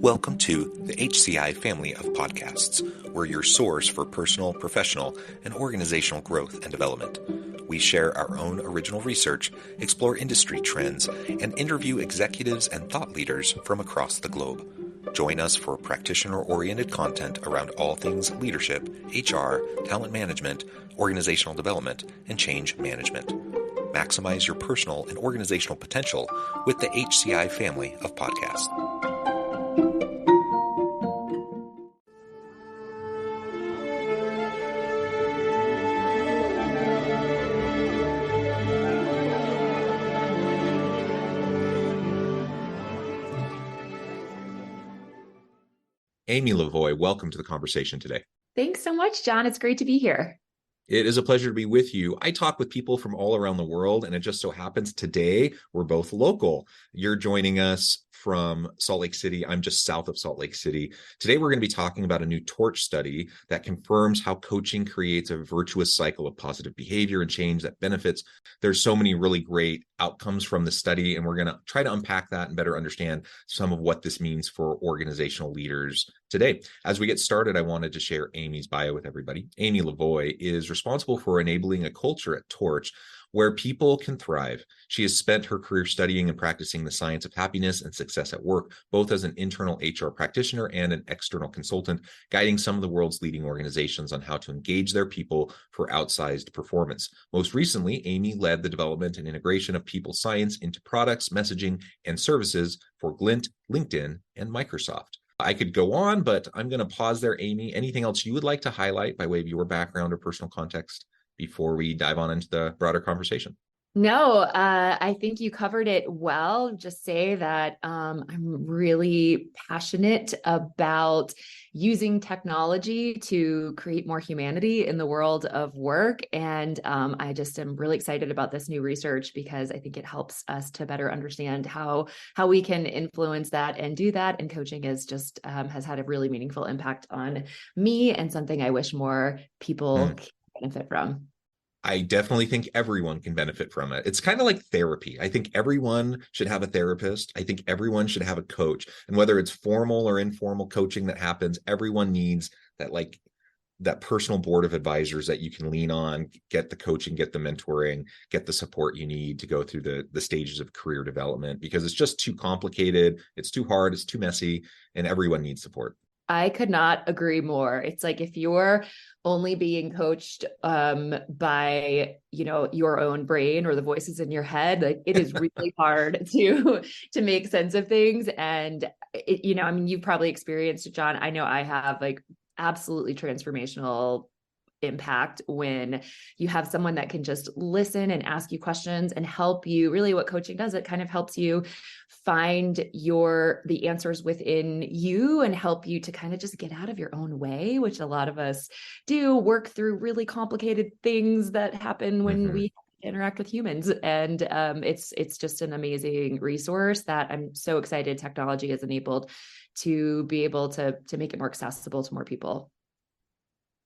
Welcome to the HCI family of podcasts. We're your source for personal, professional, and organizational growth and development. We share our own original research, explore industry trends, and interview executives and thought leaders from across the globe. Join us for practitioner-oriented content around all things leadership, HR, talent management, organizational development, and change management. Maximize your personal and organizational potential with the HCI family of podcasts. Amy Lavoie, welcome to the conversation today. Thanks so much, John. It's great to be here. It is a pleasure to be with you. I talk with people from all around the world, and it just so happens today we're both local. You're joining us from Salt Lake City. I'm just south of Salt Lake City. Today, we're going to be talking about a new TORCH study that confirms how coaching creates a virtuous cycle of positive behavior and change that benefits. There's so many really great outcomes from the study, and we're going to try to unpack that and better understand some of what this means for organizational leaders today. As we get started, I wanted to share Amy's bio with everybody. Amy Lavoie is responsible for enabling a culture at TORCH where people can thrive. She has spent her career studying and practicing the science of happiness and success at work, both as an internal HR practitioner and an external consultant, guiding some of the world's leading organizations on how to engage their people for outsized performance. Most recently, Amy led the development and integration of people science into products, messaging, and services for Glint, LinkedIn, and Microsoft. I could go on, but I'm going to pause there. Amy, anything else you would like to highlight by way of your background or personal context before we dive on into the broader conversation? No, I think you covered it well. Just say that I'm really passionate about using technology to create more humanity in the world of work. And I just am really excited about this new research because I think it helps us to better understand how we can influence that and do that. And coaching is just has had a really meaningful impact on me and something I wish more people can benefit from. I definitely think everyone can benefit from it. It's kind of like therapy. I think everyone should have a therapist. I think everyone should have a coach. And whether it's formal or informal coaching that happens, everyone needs that personal board of advisors that you can lean on, get the coaching, get the mentoring, get the support you need to go through the stages of career development, because it's just too complicated. It's too hard. It's too messy, and everyone needs support. I could not agree more. It's like if you're only being coached by, your own brain or the voices in your head, like it is really hard to make sense of things. And you've probably experienced it, John. I know I have, like, absolutely transformational impact when you have someone that can just listen and ask you questions and help you. Really, what coaching does, it kind of helps you find the answers within you and help you to kind of just get out of your own way, which a lot of us do, work through really complicated things that happen when we interact with humans. And it's just an amazing resource that I'm so excited technology has enabled to be able to make it more accessible to more people.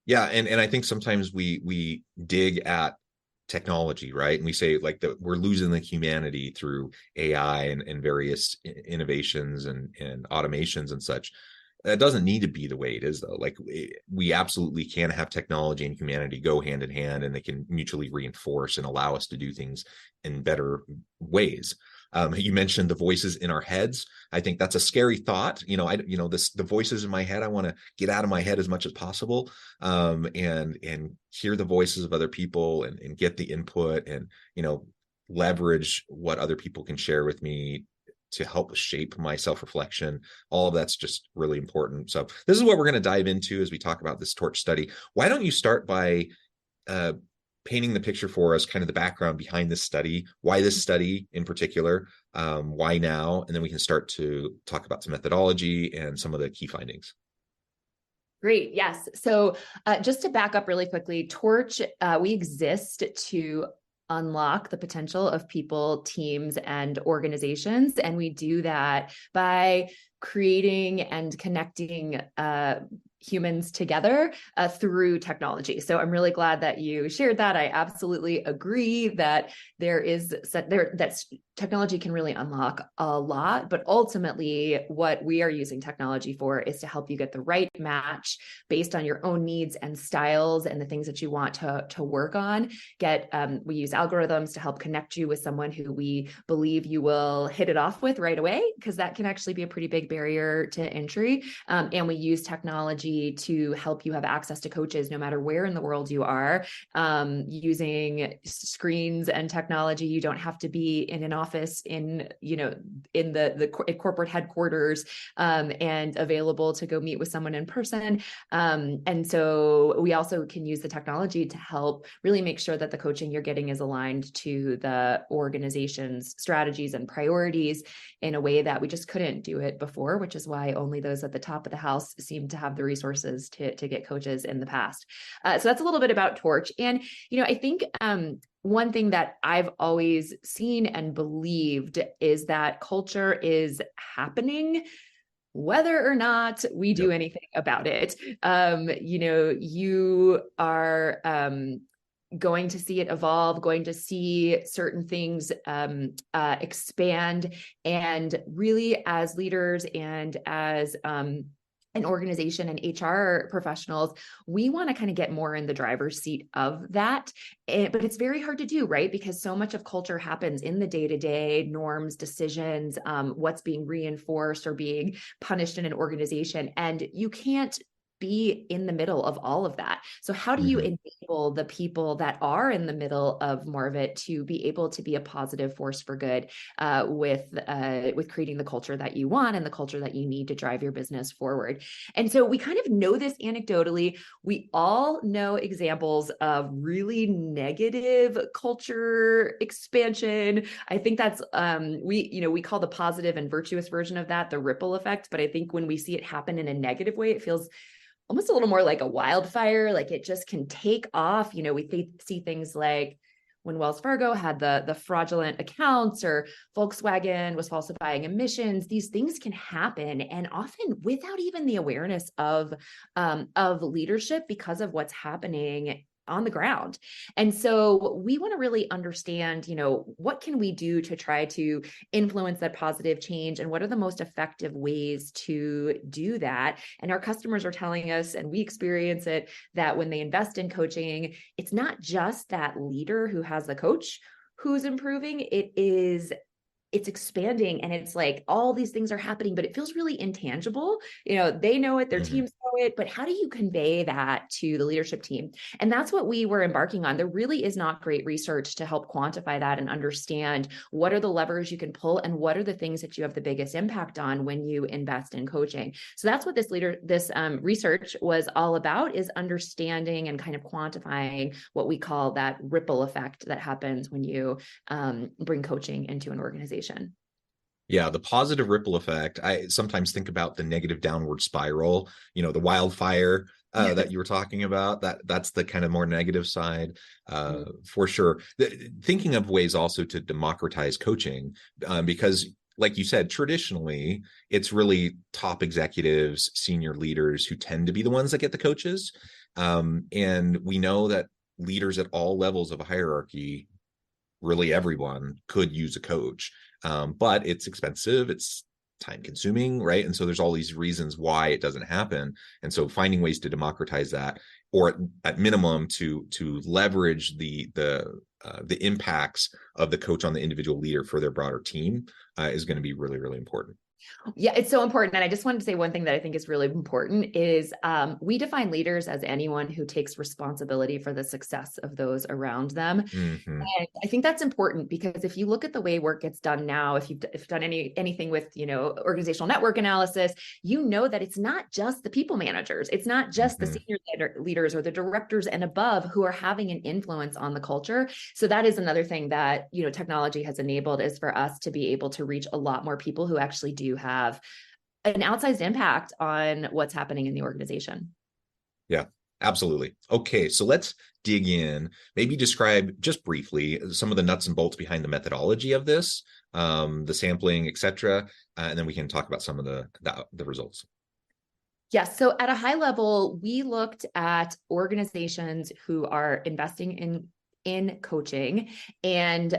Yeah, and I think sometimes we dig at technology, right? And we say like that we're losing the humanity through AI and various innovations and automations and such. That doesn't need to be the way it is, though. Like we absolutely can have technology and humanity go hand in hand, and they can mutually reinforce and allow us to do things in better ways. You mentioned the voices in our heads. I think that's a scary thought. The voices in my head, I want to get out of my head as much as possible, and hear the voices of other people and get the input and, leverage what other people can share with me to help shape my self-reflection. All of that's just really important. So this is what we're going to dive into as we talk about this TORCH study. Why don't you start by painting the picture for us, kind of the background behind this study, why this study in particular, why now, and then we can start to talk about some methodology and some of the key findings. Great. Yes. So just to back up really quickly, TORCH, we exist to unlock the potential of people, teams, and organizations. And we do that by creating and connecting humans together through technology. So I'm really glad that you shared that. I absolutely agree that that technology can really unlock a lot, but ultimately what we are using technology for is to help you get the right match based on your own needs and styles and the things that you want to work on. We use algorithms to help connect you with someone who we believe you will hit it off with right away, because that can actually be a pretty big barrier to entry. And we use technology to help you have access to coaches no matter where in the world you are, using screens and technology. You don't have to be in an office in the corporate headquarters, and available to go meet with someone in person. And so we also can use the technology to help really make sure that the coaching you're getting is aligned to the organization's strategies and priorities in a way that we just couldn't do it before, which is why only those at the top of the house seem to have the resources to get coaches in the past. So that's a little bit about Torch. And, I think one thing that I've always seen and believed is that culture is happening whether or not we do anything about it. You are going to see it evolve, going to see certain things expand. And really, as leaders and as an organization and HR professionals, we want to kind of get more in the driver's seat of that. But it's very hard to do, right? Because so much of culture happens in the day-to-day norms, decisions, what's being reinforced or being punished in an organization. And you can't be in the middle of all of that. So how do you enable the people that are in the middle of more of it to be able to be a positive force for good with creating the culture that you want and the culture that you need to drive your business forward? And so we kind of know this anecdotally. We all know examples of really negative culture expansion. I think that's we call the positive and virtuous version of that the ripple effect. But I think when we see it happen in a negative way, it feels almost a little more like a wildfire. Like it just can take off. We see things like when Wells Fargo had the fraudulent accounts, or Volkswagen was falsifying emissions. These things can happen, and often without even the awareness of leadership, because of what's happening on the ground. And so we want to really understand, what can we do to try to influence that positive change, and what are the most effective ways to do that? And our customers are telling us, and we experience it, that when they invest in coaching, it's not just that leader who has the coach who's improving. It's expanding, and it's like all these things are happening, but it feels really intangible. They know it, their teams know it, but how do you convey that to the leadership team? And that's what we were embarking on. There really is not great research to help quantify that and understand what are the levers you can pull and what are the things that you have the biggest impact on when you invest in coaching. So that's what this research was all about, is understanding and kind of quantifying what we call that ripple effect that happens when you bring coaching into an organization. Yeah, the positive ripple effect. I sometimes think about the negative downward spiral, the wildfire that you were talking about. That's the kind of more negative side, for sure. Thinking of ways also to democratize coaching, because like you said, traditionally, it's really top executives, senior leaders who tend to be the ones that get the coaches. And we know that leaders at all levels of a hierarchy, really everyone, could use a coach. But it's expensive, it's time consuming, right? And so there's all these reasons why it doesn't happen. And so finding ways to democratize that, or at minimum to leverage the impacts of the coach on the individual leader for their broader team, is going to be really, really important. Yeah, it's so important. And I just wanted to say one thing that I think is really important is we define leaders as anyone who takes responsibility for the success of those around them. And I think that's important, because if you look at the way work gets done now, if you've done anything with, organizational network analysis, that it's not just the people managers. It's not just the senior leaders or the directors and above who are having an influence on the culture. So that is another thing that, technology has enabled, is for us to be able to reach a lot more people who actually do have an outsized impact on what's happening in the organization. Yeah, Absolutely. Okay, so let's dig in. Maybe describe just briefly some of the nuts and bolts behind the methodology of this, the sampling, etc., and then we can talk about some of the results. Yes. So at a high level, we looked at organizations who are investing in coaching, and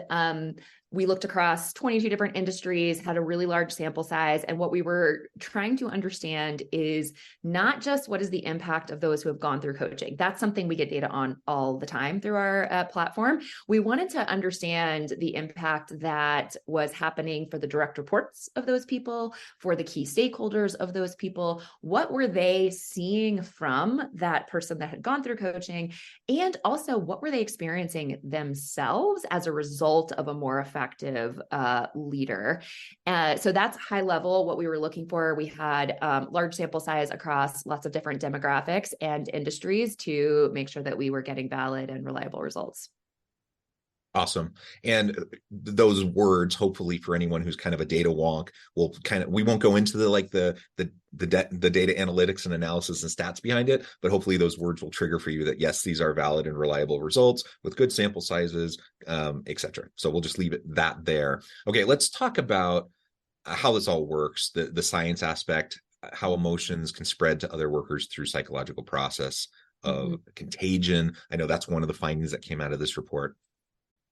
we looked across 22 different industries, had a really large sample size. And what we were trying to understand is not just what is the impact of those who have gone through coaching. That's something we get data on all the time through our platform. We wanted to understand the impact that was happening for the direct reports of those people, for the key stakeholders of those people. What were they seeing from that person that had gone through coaching? And also, what were they experiencing themselves as a result of a more effective leader? So that's high level what we were looking for. We had large sample size across lots of different demographics and industries to make sure that we were getting valid and reliable results. Awesome. And those words, hopefully for anyone who's kind of a data wonk, we won't go into the data analytics and analysis and stats behind it, but hopefully those words will trigger for you that yes, these are valid and reliable results with good sample sizes, etc. So we'll just leave it that there. Okay, let's talk about how this all works, the science aspect, how emotions can spread to other workers through psychological process of contagion. I know that's one of the findings that came out of this report.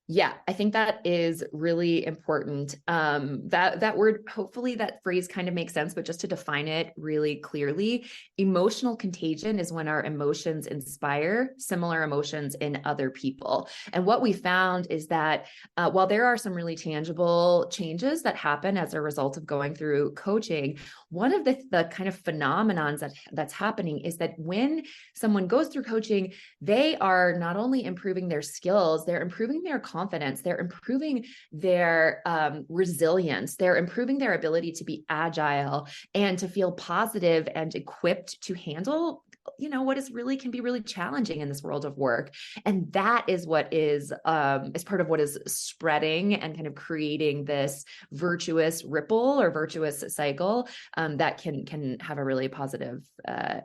Yeah, I think that is really important. That word, hopefully that phrase kind of makes sense, but just to define it really clearly, emotional contagion is when our emotions inspire similar emotions in other people. And what we found is that while there are some really tangible changes that happen as a result of going through coaching, one of the kind of phenomenons that's happening is that when someone goes through coaching, they are not only improving their skills, they're improving their confidence, they're improving their resilience, they're improving their ability to be agile and to feel positive and equipped to handle what can be really challenging in this world of work. And that is what is part of what is spreading and kind of creating this virtuous ripple or virtuous cycle that can have a really positive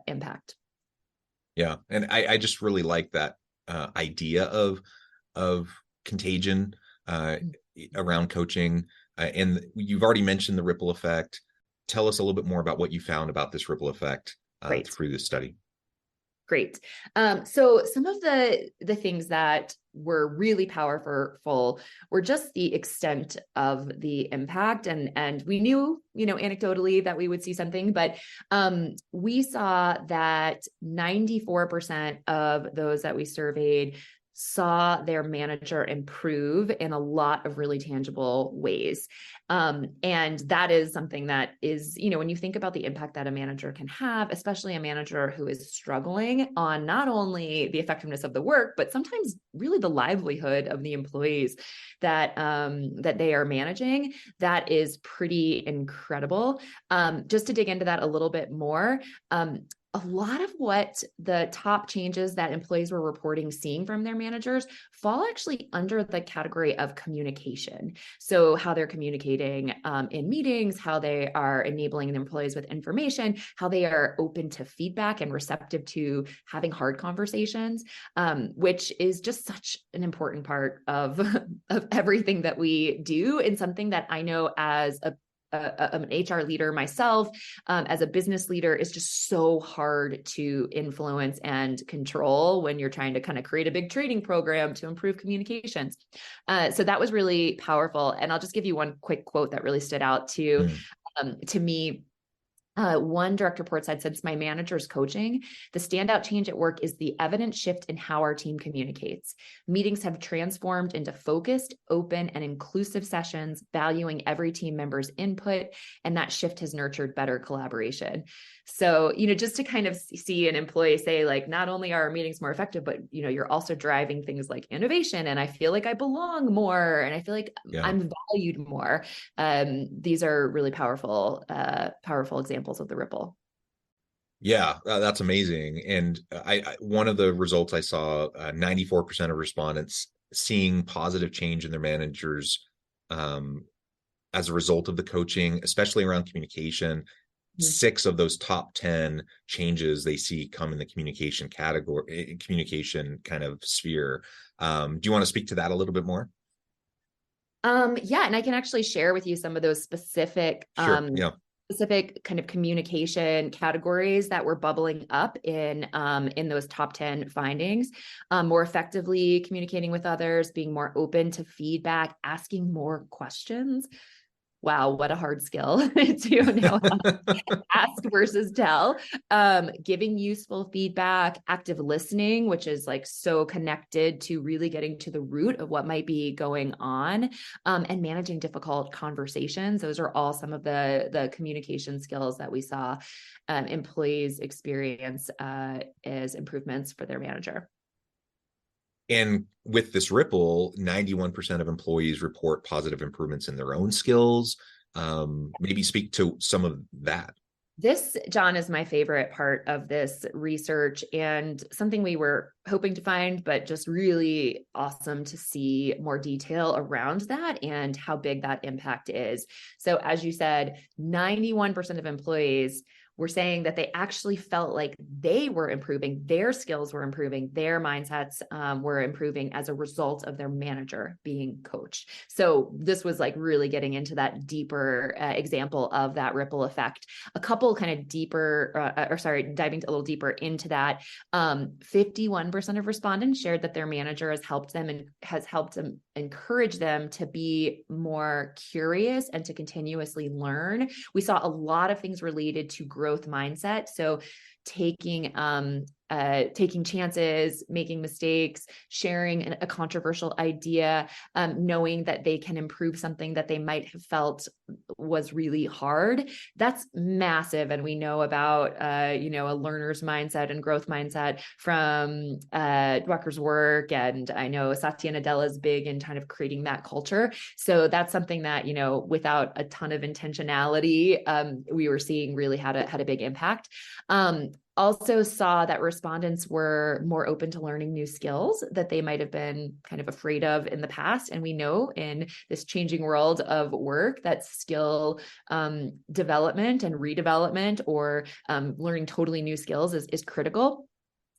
impact. Yeah, and I just really like that idea of contagion around coaching. And you've already mentioned the ripple effect. Tell us a little bit more about what you found about this ripple effect through this study. Great. So some of the things that were really powerful were just the extent of the impact. And we knew, anecdotally that we would see something, but we saw that 94% of those that we surveyed saw their manager improve in a lot of really tangible ways. And that is something that is, when you think about the impact that a manager can have, especially a manager who is struggling on not only the effectiveness of the work, but sometimes really the livelihood of the employees that they are managing, that is pretty incredible. Just to dig into that a little bit more, a lot of what the top changes that employees were reporting seeing from their managers fall actually under the category of communication. So how they're communicating in meetings, how they are enabling the employees with information, how they are open to feedback and receptive to having hard conversations, which is just such an important part of everything that we do, and something that I know as an HR leader myself, as a business leader, is just so hard to influence and control when you're trying to kind of create a big training program to improve communications. So that was really powerful. And I'll just give you one quick quote that really stood out to me. One direct report said, since my manager's coaching, the standout change at work is the evident shift in how our team communicates. Meetings have transformed into focused, open, and inclusive sessions, valuing every team member's input, and that shift has nurtured better collaboration. So, just to kind of see an employee say, like, not only are our meetings more effective, but, you're also driving things like innovation, and I feel like I belong more, and I feel like I'm valued more. These are really powerful examples of the ripple. Yeah, that's amazing. And one of the results I saw, 94% of respondents seeing positive change in their managers as a result of the coaching, especially around communication. Mhm. 6 of those top 10 changes they see come in the communication kind of sphere. Do you want to speak to that a little bit more? Yeah, and I can actually share with you some of those Sure. Yeah. specific kind of communication categories that were bubbling up in those top 10 findings. More effectively communicating with others, being more open to feedback, asking more questions. Wow, what a hard skill to know ask versus tell. Giving useful feedback, active listening, which is like so connected to really getting to the root of what might be going on, and managing difficult conversations. Those are all some of the communication skills that we saw employees experience as improvements for their manager. And with this ripple, 91% of employees report positive improvements in their own skills. Maybe speak to some of that. This, John, is my favorite part of this research and something we were hoping to find, but just really awesome to see more detail around that and how big that impact is. So, as you said, 91% of employees were saying that they actually felt like they were improving, their skills were improving, their mindsets were improving as a result of their manager being coached. So this was like really getting into that deeper example of that ripple effect. A couple kind of diving a little deeper into that. 51% of respondents shared that their manager has helped them and has helped them encourage them to be more curious and to continuously learn. We saw a lot of things related to growth mindset. So taking chances, making mistakes, sharing a controversial idea, knowing that they can improve something that they might have felt was really hard. That's massive. And we know about, a learner's mindset and growth mindset from Drucker's work. And I know Satya Nadella is big in kind of creating that culture. So that's something that, without a ton of intentionality, we were seeing really had a big impact. Also saw that respondents were more open to learning new skills that they might have been kind of afraid of in the past. And we know in this changing world of work that skill development and redevelopment or learning totally new skills is critical.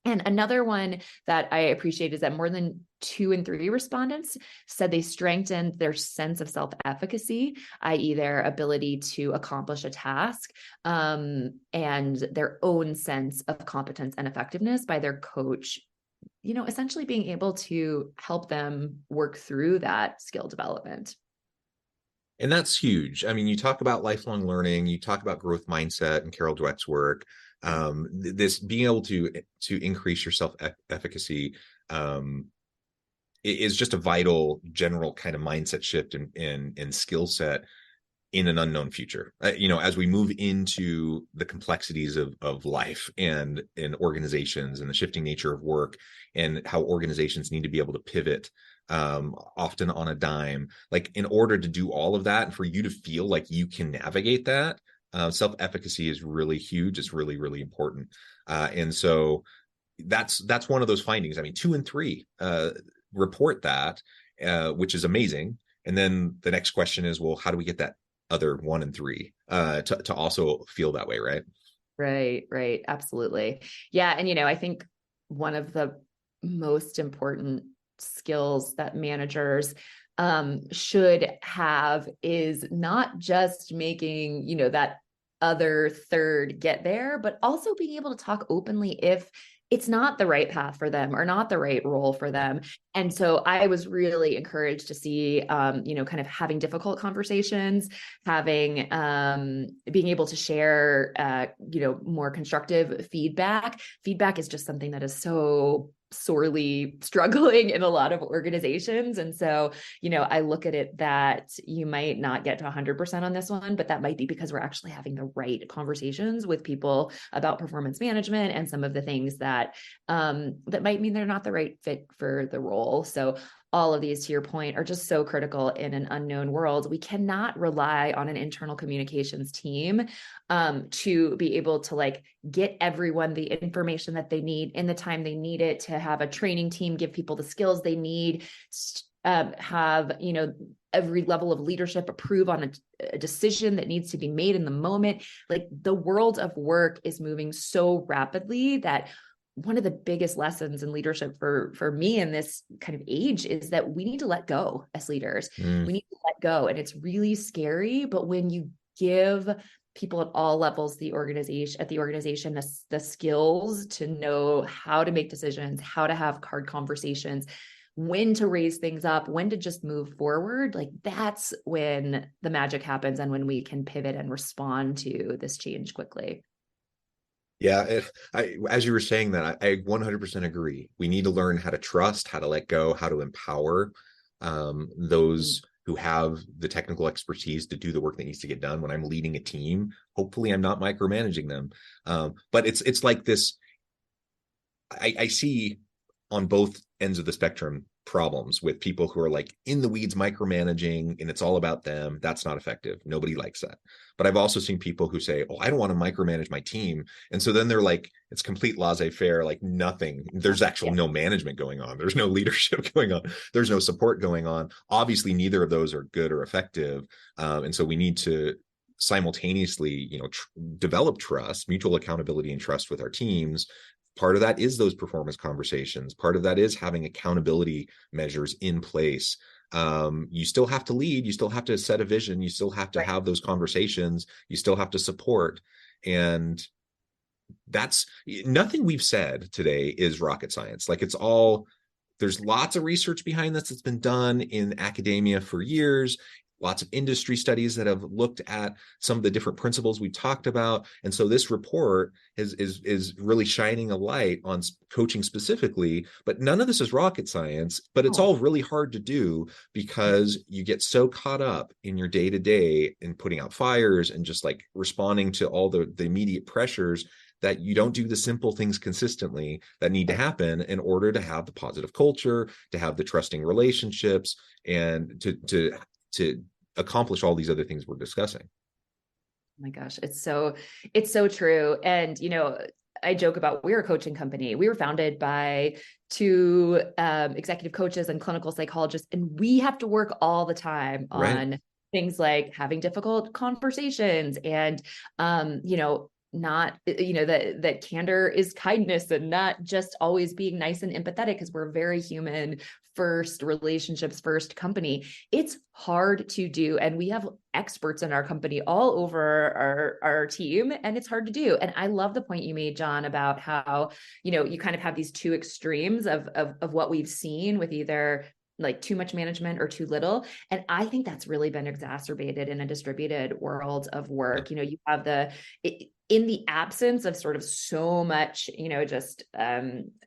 And another one that I appreciate is that more than 2 in 3 respondents said they strengthened their sense of self-efficacy, i.e. their ability to accomplish a task, and their own sense of competence and effectiveness by their coach, essentially being able to help them work through that skill development. And that's huge. I mean, you talk about lifelong learning, you talk about growth mindset and Carol Dweck's work. This being able to increase your self efficacy is just a vital general kind of mindset shift in skill set in an unknown future. As we move into the complexities of life and in organizations and the shifting nature of work and how organizations need to be able to pivot often on a dime, like in order to do all of that and for you to feel like you can navigate that, self-efficacy is really huge. It's really, really important. And so that's one of those findings. I mean, 2 in 3 report that, which is amazing. And then the next question is, well, how do we get that other 1 in 3 to also feel that way, right? Right. Absolutely. Yeah. And, I think one of the most important skills that managers should have is not just making, that other third get there, but also being able to talk openly if it's not the right path for them or not the right role for them. And so I was really encouraged to see, kind of having difficult conversations, having, being able to share, more constructive feedback. Feedback is just something that is so sorely struggling in a lot of organizations. And so, I look at it that you might not get to 100% on this one, but that might be because we're actually having the right conversations with people about performance management and some of the things that might mean they're not the right fit for the role. So all of these, to your point, are just so critical in an unknown world. We cannot rely on an internal communications team to be able to get everyone the information that they need in the time they need it, to have a training team give people the skills they need, have, every level of leadership approve on a decision that needs to be made in the moment. Like, the world of work is moving so rapidly that one of the biggest lessons in leadership for me in this kind of age is that we need to let go as leaders. We need to let go. And it's really scary, but when you give people at all levels the organization the skills to know how to make decisions, how to have hard conversations, when to raise things up, when to just move forward, like, that's when the magic happens and when we can pivot and respond to this change quickly. Yeah, as you were saying that, I 100% agree. We need to learn how to trust, how to let go, how to empower those who have the technical expertise to do the work that needs to get done. When I'm leading a team, hopefully I'm not micromanaging them. But it's like this. I see on both ends of the spectrum problems with people who are like in the weeds micromanaging and it's all about them. That's not effective. Nobody likes that. But I've also seen people who say, oh, I don't want to micromanage my team. And so then they're like, it's complete laissez-faire, like nothing. There's actually no management going on. There's no leadership going on. There's no support going on. Obviously, neither of those are good or effective. And so we need to simultaneously, develop trust, mutual accountability and trust with our teams. Part of that is those performance conversations. Part of that is having accountability measures in place. You still have to lead. You still have to set a vision. You still have to have those conversations. You still have to support. And that's nothing we've said today is rocket science. Like, there's lots of research behind this that's been done in academia for years. Lots of industry studies that have looked at some of the different principles we talked about. And so this report is really shining a light on coaching specifically, but none of this is rocket science, but it's all really hard to do because you get so caught up in your day-to-day in putting out fires and just like responding to all the immediate pressures that you don't do the simple things consistently that need to happen in order to have the positive culture, to have the trusting relationships, and to accomplish all these other things we're discussing. Oh my gosh, it's so true. And, I joke about, we're a coaching company. We were founded by two executive coaches and clinical psychologists, and we have to work all the time on things like having difficult conversations and, not, that candor is kindness and not just always being nice and empathetic, because we're very human first, relationships first company. It's hard to do. And we have experts in our company all over our team, and it's hard to do. And I love the point you made, John, about how, you kind of have these two extremes of what we've seen with either like too much management or too little. And I think that's really been exacerbated in a distributed world of work. You have in the absence of sort of so much, just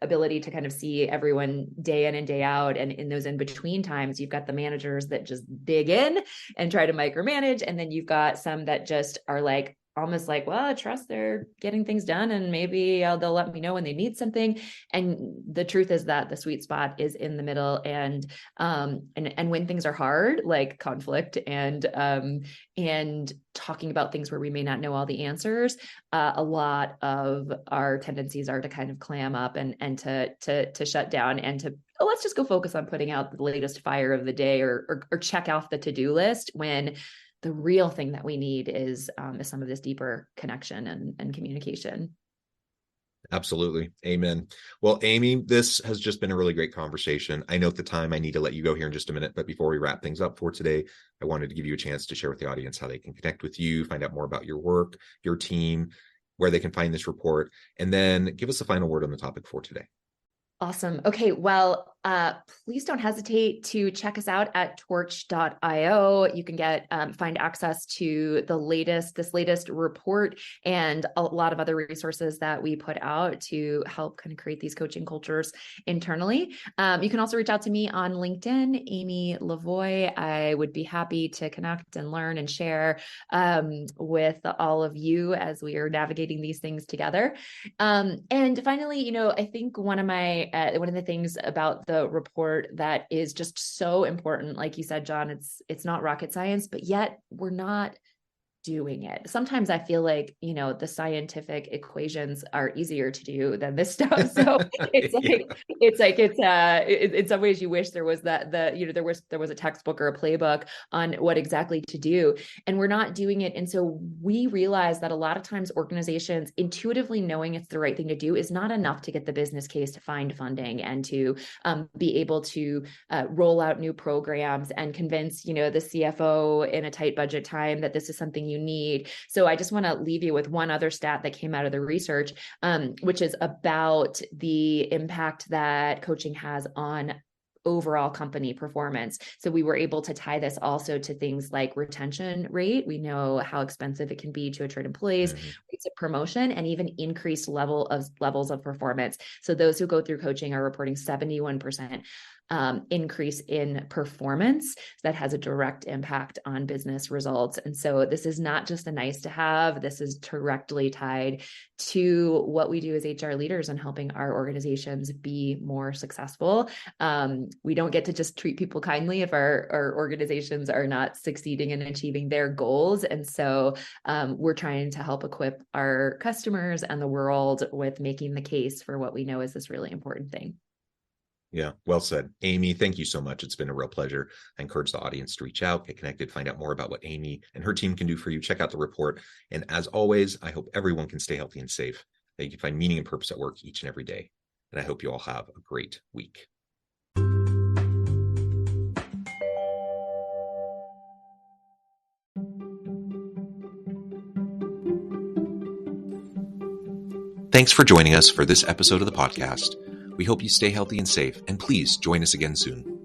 ability to kind of see everyone day in and day out. And in those in-between times, you've got the managers that just dig in and try to micromanage. And then you've got some that just are like, almost like, well, I trust they're getting things done and maybe they'll let me know when they need something. And the truth is that the sweet spot is in the middle. And when things are hard, like conflict and talking about things where we may not know all the answers, a lot of our tendencies are to kind of clam up and to shut down and to, let's just go focus on putting out the latest fire of the day or check off the to-do list, when the real thing that we need is some of this deeper connection and communication. Absolutely. Amen. Well, Amy, this has just been a really great conversation. I know at the time I need to let you go here in just a minute, but before we wrap things up for today, I wanted to give you a chance to share with the audience how they can connect with you, find out more about your work, your team, where they can find this report, and then give us a final word on the topic for today. Awesome. Okay. Well, please don't hesitate to check us out at torch.io. You can find access to this latest report and a lot of other resources that we put out to help kind of create these coaching cultures internally. You can also reach out to me on LinkedIn, Amy Lavoie. I would be happy to connect and learn and share with all of you as we are navigating these things together. And finally, I think one of the things about the report that is just so important, like you said, John, it's not rocket science, but yet we're not doing it. Sometimes I feel like, the scientific equations are easier to do than this stuff. So it's Yeah. like, it's in some ways you wish there was there was a textbook or a playbook on what exactly to do, and we're not doing it. And so we realize that a lot of times organizations intuitively knowing it's the right thing to do is not enough to get the business case to find funding and to be able to roll out new programs and convince, the CFO in a tight budget time that this is something you need. So I just want to leave you with one other stat that came out of the research, which is about the impact that coaching has on overall company performance. So we were able to tie this also to things like retention rate. We know how expensive it can be to attract employees, rates of promotion, and even increased levels of performance. So those who go through coaching are reporting 71% increase in performance that has a direct impact on business results. And so this is not just a nice to have, this is directly tied to what we do as HR leaders and helping our organizations be more successful. We don't get to just treat people kindly if our organizations are not succeeding in achieving their goals. And so we're trying to help equip our customers and the world with making the case for what we know is this really important thing. Yeah, well said. Amy, thank you so much. It's been a real pleasure. I encourage the audience to reach out, get connected, find out more about what Amy and her team can do for you. Check out the report. And as always, I hope everyone can stay healthy and safe, that you can find meaning and purpose at work each and every day. And I hope you all have a great week. Thanks for joining us for this episode of the podcast. We hope you stay healthy and safe, and please join us again soon.